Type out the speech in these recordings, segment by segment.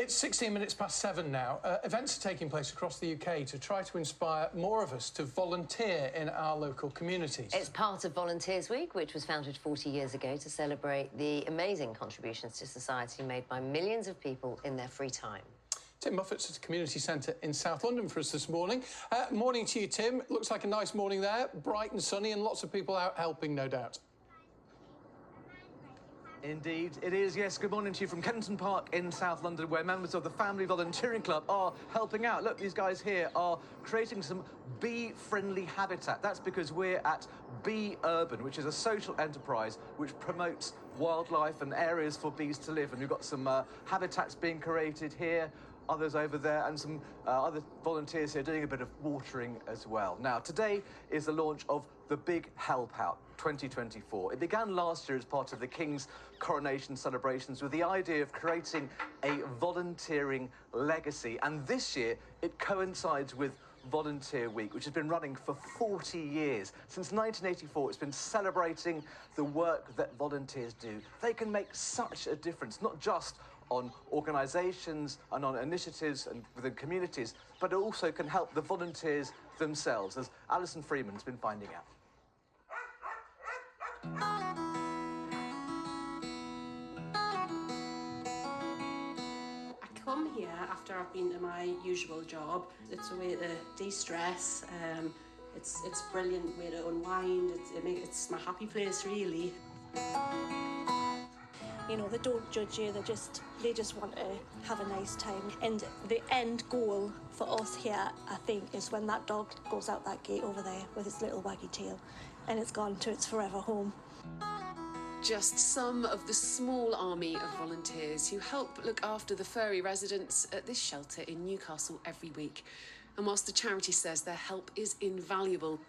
It's 16 minutes past 7 now. Events are taking place across the UK to try to inspire more of us to volunteer in our local communities. It's part of Volunteers Week, which was founded 40 years ago to celebrate the amazing contributions to society made by millions of people in their free time. Tim Muffat's at a community centre in South London for us this morning. Morning to you, Tim. Looks like a nice morning there, bright and sunny, and lots of people out helping, no doubt. Indeed, it is, yes. Good morning to you from Kensington Park in South London, where members of the Family Volunteering Club are helping out. Look, these guys here are creating some bee-friendly habitat. That's because we're at Bee Urban, which is a social enterprise which promotes wildlife and areas for bees to live. And we've got some habitats being created here, others over there, and some other volunteers here doing a bit of watering as well. Now, today is the launch of the Big Help Out 2024. It began last year as part of the King's coronation celebrations with the idea of creating a volunteering legacy. And this year, it coincides with Volunteer Week, which has been running for 40 years. Since 1984, it's been celebrating the work that volunteers do. They can make such a difference, not just on organisations and on initiatives and within communities, but it also can help the volunteers themselves, as Alison Freeman's been finding out. I come here after I've been to my usual job. It's a way to de-stress. It's a brilliant way to unwind. It's my happy place, really. You know, they don't judge you, they just want to have a nice time. And the end goal for us here, I think, is when that dog goes out that gate over there with its little waggy tail and it's gone to its forever home. Just some of the small army of volunteers who help look after the furry residents at this shelter in Newcastle every week. And whilst the charity says their help is invaluable,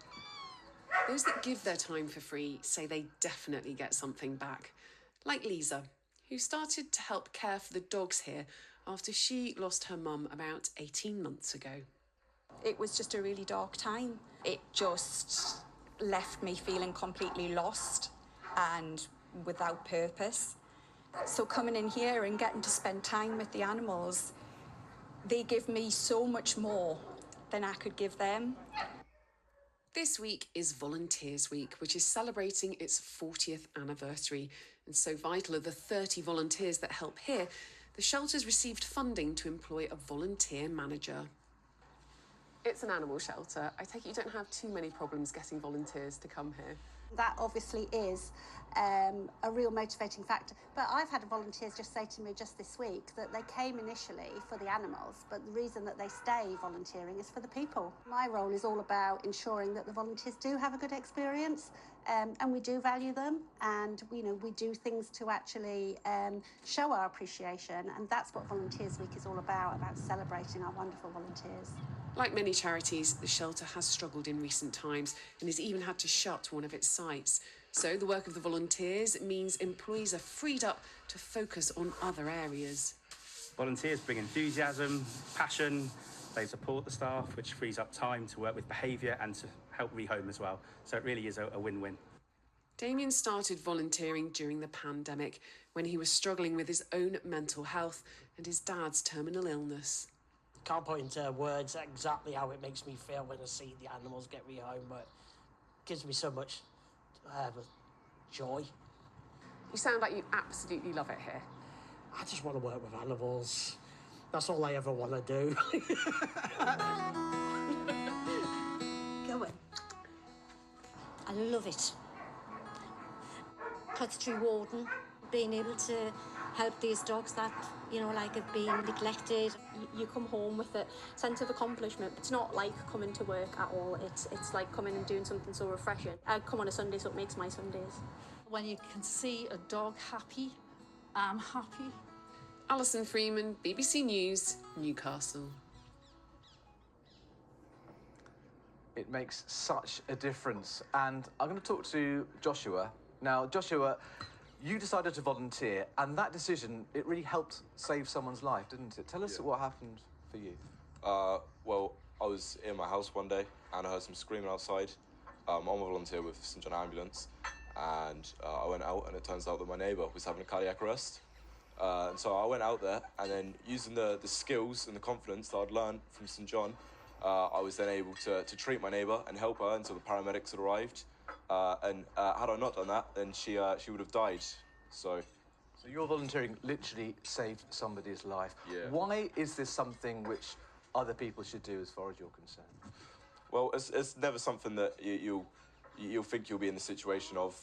those that give their time for free say they definitely get something back. Like Lisa, who started to help care for the dogs here after she lost her mum about 18 months ago. It was just a really dark time. It just left me feeling completely lost and without purpose. So coming in here and getting to spend time with the animals, they give me so much more than I could give them. This week is Volunteers Week, which is celebrating its 40th anniversary. And so vital are the 30 volunteers that help here, the shelter's received funding to employ a volunteer manager. It's an animal shelter. I take it you don't have too many problems getting volunteers to come here. That obviously is a real motivating factor. But I've had volunteers just say to me just this week that they came initially for the animals, but the reason that they stay volunteering is for the people. My role is all about ensuring that the volunteers do have a good experience, and we do value them, and we do things to actually show our appreciation, and that's what Volunteers Week is all about celebrating our wonderful volunteers. Like many charities, the shelter has struggled in recent times and has even had to shut one of its sites. So the work of the volunteers means employees are freed up to focus on other areas. Volunteers bring enthusiasm, passion, they support the staff, which frees up time to work with behaviour and to help rehome as well. So it really is a win-win. Damien started volunteering during the pandemic when he was struggling with his own mental health and his dad's terminal illness. Can't put into words exactly how it makes me feel when I see the animals get rehomed, but it gives me so much joy. You sound like you absolutely love it here. I just want to work with animals. That's all I ever want to do. Go on. I love it. Cottage warden, being able to help these dogs that, have been neglected. You come home with a sense of accomplishment. It's not like coming to work at all. It's like coming and doing something so refreshing. I come on a Sunday, so it makes my Sundays. When you can see a dog happy, I'm happy. Alison Freeman, BBC News, Newcastle. It makes such a difference. And I'm going to talk to Joshua. Now, Joshua, you decided to volunteer, and that decision, it really helped save someone's life, didn't it? Tell us what happened for you. Well, I was in my house one day, and I heard some screaming outside. I'm a volunteer with St John Ambulance, and I went out, and it turns out that my neighbour was having a cardiac arrest. And so I went out there, and then using the skills and the confidence that I'd learned from St John, I was then able to treat my neighbour and help her until the paramedics had arrived. And had I not done that, then she would have died. So your volunteering literally saved somebody's life. Yeah. Why is this something which other people should do as far as you're concerned? Well, it's never something that you'll think you'll be in the situation of.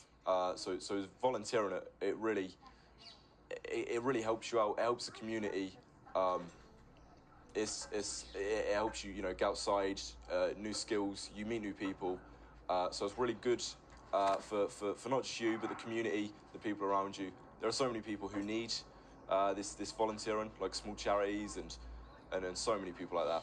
So volunteering, it really helps you out. It helps the community. It helps you, get outside, new skills. You meet new people. So it's really good for not just you, but the community, the people around you. There are so many people who need this volunteering, like small charities and so many people like that.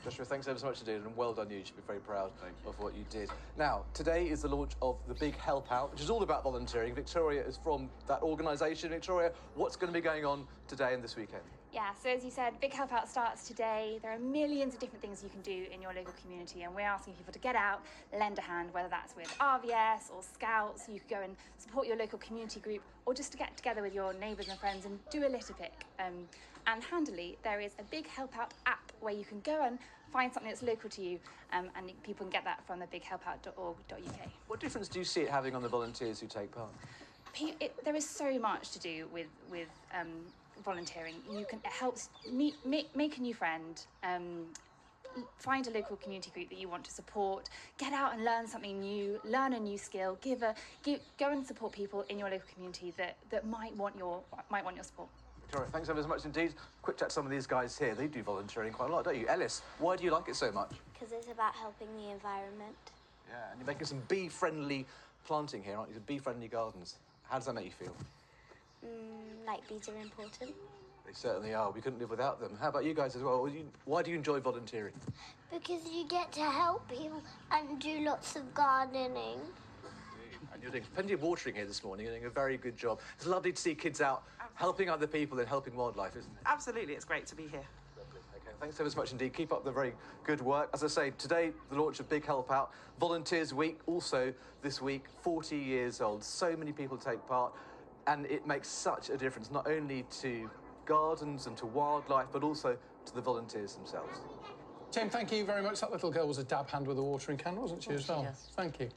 Joshua, thanks ever so much indeed, and well done you. You should be very proud of what you did. Now, today is the launch of the Big Help Out, which is all about volunteering. Victoria is from that organisation. Victoria, what's going to be going on today and this weekend? Yeah, so as you said, Big Help Out starts today. There are millions of different things you can do in your local community, and we're asking people to get out, lend a hand, whether that's with RVS or Scouts. You could go and support your local community group, or just to get together with your neighbours and friends and do a litter pick. And handily, there is a Big Help Out app where you can go and find something that's local to you, and people can get that from the bighelpout.org.uk. What difference do you see it having on the volunteers who take part? There is so much to do with volunteering. It helps make a new friend, find a local community group that you want to support, get out and learn something new, learn a new skill, go and support people in your local community that might want your support. Victoria, thanks ever so much indeed. Quick chat to some of these guys here. They do volunteering quite a lot, don't you? Ellis, why do you like it so much? Because it's about helping the environment. Yeah, and you're making some bee-friendly planting here, aren't you? Some bee-friendly gardens. How does that make you feel? Like bees are important. They certainly are. We couldn't live without them. How about you guys as well? Why do you enjoy volunteering? Because you get to help people and do lots of gardening. And you're doing plenty of watering here this morning. You're doing a very good job. It's lovely to see kids out helping other people and helping wildlife, isn't it? Absolutely, it's great to be here. Lovely. Okay, thanks ever so much indeed. Keep up the very good work. As I say, today, the launch of Big Help Out. Volunteers Week, also this week, 40 years old. So many people take part, and it makes such a difference, not only to gardens and to wildlife, but also to the volunteers themselves. Tim, thank you very much. That little girl was a dab hand with a watering can, wasn't she, as well? Yes. Thank you.